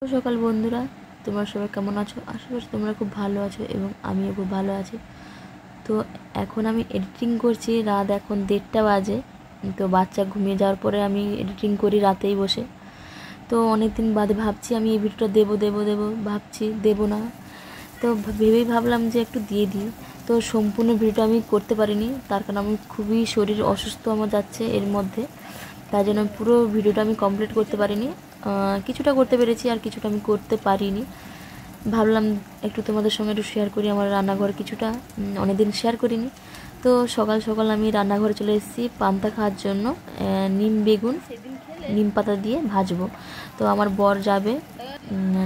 সকাল বন্ধুরা, তোমরা সবাই কেমন আছো? আশা করছি তোমরা খুব ভালো আছো এবং আমিও খুব ভালো আছি। তো এখন আমি এডিটিং করছি, রাত এখন 1:30 বাজে। তো বাচ্চা ঘুমিয়ে যাওয়ার পরে আমি এডিটিং করি রাতেই বসে। তো অনেক দিন বাদে ভাবছি আমি এই ভিডিওটা দেবো ভাবছি দেবো না। তো ভেবেই ভাবলাম যে একটু দিয়ে দিই। তো সম্পূর্ণ ভিডিওটা আমি করতে পারিনি, তার কারণ আমি খুবই শরীর অসুস্থ আমার যাচ্ছে এর মধ্যে। তাই জন্য পুরো ভিডিওটা আমি কমপ্লিট করতে পারিনি। কিছুটা করতে পেরেছি আর কিছুটা আমি করতে পারিনি। ভাবলাম একটু তোমাদের সঙ্গে একটু শেয়ার করি আমার রান্নাঘর কিছুটা, অনেকদিন শেয়ার করিনি। তো সকাল সকাল আমি রান্নাঘরে চলে এসেছি পান্তা খাওয়ার জন্য। নিম বেগুন নিম পাতা দিয়ে ভাজবো। তো আমার বর যাবে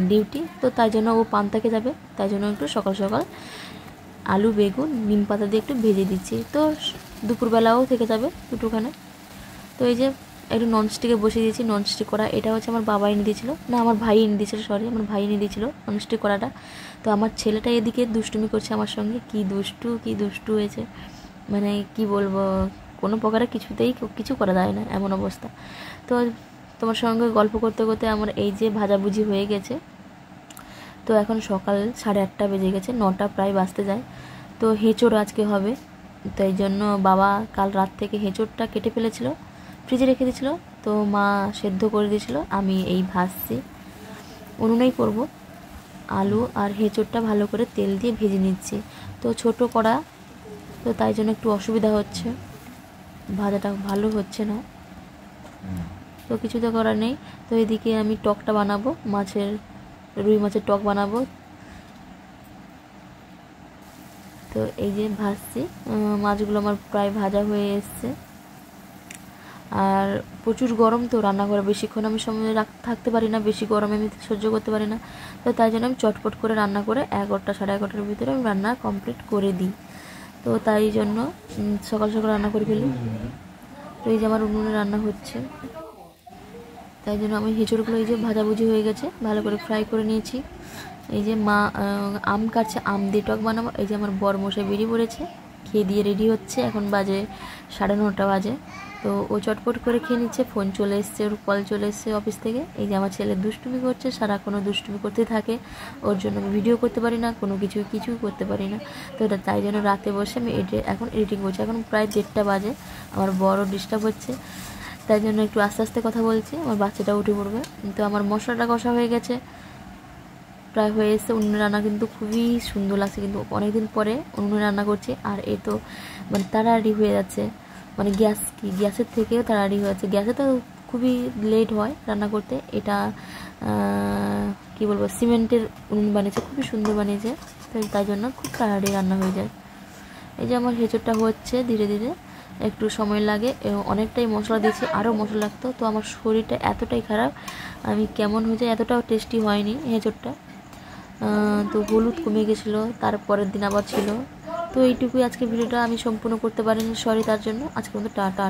ডিউটি, তো তাই জন্য ও পান্তাকে যাবে, তাই জন্য একটু সকাল সকাল আলু বেগুন নিম পাতা দিয়ে একটু ভেজে দিচ্ছি। তো দুপুরবেলাও থেকে যাবে দুটোখানে। তো এই যে একটু ননস্টিকে বসিয়ে দিয়েছি। ননস্টিক কড়া এটা হচ্ছে আমার বাবা এনে দিয়েছিলো, না আমার ভাই এনে দিয়েছিল, সরি আমার ভাই এনে দিয়েছিলো ননস্টিক কড়াটা। তো আমার ছেলেটা এদিকে দুষ্টুমি করছে আমার সঙ্গে, কি দুষ্টু হয়েছে, মানে কি বলবো, কোনো প্রকারে কিছুতেই কিছু করা যায় না এমন অবস্থা। তো তোমার সঙ্গে গল্প করতে করতে আমার এই যে ভাজাভুজি হয়ে গেছে। তো এখন সকাল 8:30 বেজে গেছে, 9টা প্রায় বাজতে যায়। তো হেঁচড় আজকে হবে, তো এই জন্য বাবা কাল রাত থেকে হেঁচড়টা কেটে ফেলেছিল, ফ্রিজে রেখে দিয়েছিল। তো মা সেদ্ধ করে দিয়েছিল, আমি এই ভাজছি, উনুনেই করব। আলু আর হেঁচড়টা ভালো করে তেল দিয়ে ভেজে নিচ্ছি। তো ছোট কড়া, তো তাই জন্য একটু অসুবিধা হচ্ছে, ভাজাটা ভালো হচ্ছে না, তো কিছু তো করার নেই। তো এদিকে আমি টকটা বানাবো, রুই মাছের টক বানাবো। তো এই যে ভাজছি, মাছগুলো আমার প্রায় ভাজা হয়ে এসছে। আর প্রচুর গরম, তো রান্নাঘরে বেশিক্ষণ আমি সময় থাকতে পারি না, বেশি গরমে আমি সহ্য করতে পারি না। তো তাই জন্য আমি চটপট করে রান্না করে 11টা 11:30টার ভিতরে আমি রান্না কমপ্লিট করে দিই। তো তাই জন্য সকাল সকাল রান্না করে ফেলি। তো এই যে আমার উনুনে রান্না হচ্ছে, তাই জন্য আমি হেঁচড়গুলো এই যে ভাজাভুজি হয়ে গেছে, ভালো করে ফ্রাই করে নিয়েছি। এই যে মা আম কাটছে, আম দিয়ে টক বানাবো। এই যে আমার বর মশাই বেরিয়ে পড়েছে, খেয়ে দিয়ে রেডি হচ্ছে, এখন বাজে 9:30 বাজে। তো ও চটপট করে খেয়ে নিচ্ছে, ফোন চলে এসছে, ওর কল চলে এসছে অফিস থেকে। এই যে আমার ছেলে দুষ্টুমি করছে, সারাক্ষণ দুষ্টুমি করতে থাকে, ওর জন্য আমি ভিডিও করতে পারি না, কোনো কিছুই করতে পারি না। তো তাই জন্য রাতে বসে আমি এখন এডিটিং করছি। এখন প্রায় 1:30 বাজে, আমার বড় ডিস্টার্ব হচ্ছে, তাই জন্য একটু আস্তে আস্তে কথা বলছি, আমার বাচ্চাটা উঠে পড়বে। তো আমার মশলাটা কষা হয়ে গেছে, প্রায় হয়ে এসছে। উনুনে রান্না কিন্তু খুবই সুন্দর লাগছে, কিন্তু অনেকদিন পরে উনুনে রান্না করছি। আর এ তো মানে তাড়াতাড়ি হয়ে যাচ্ছে, মানে গ্যাসের থেকেও তাড়াতাড়ি হয়ে যাচ্ছে। গ্যাসে তো খুবই লেট হয় রান্না করতে, এটা কি বলবো, সিমেন্টের উনুন বানিয়েছে, খুবই সুন্দর বানিয়েছে, তো তাই জন্য খুব তাড়াতাড়ি রান্না হয়ে যায়। এই যে আমার হেঁচড়টা হচ্ছে ধীরে ধীরে, একটু সময় লাগে, অনেকটাই মশলা দিয়েছি, আরও মশলা লাগতো। তো আমার শরীরটা এতটাই খারাপ, আমি কেমন হয়েছে, এতটাও টেস্টি হয়নি হেঁচড়টা। তো হলুদ কমে গেছিলো, তারপরের দিন আবার ছিল। তো এইটুকুই আজকে ভিডিওটা আমি সম্পূর্ণ করতে পারিনি, সরি তার জন্য। আজকে মতো টাটা।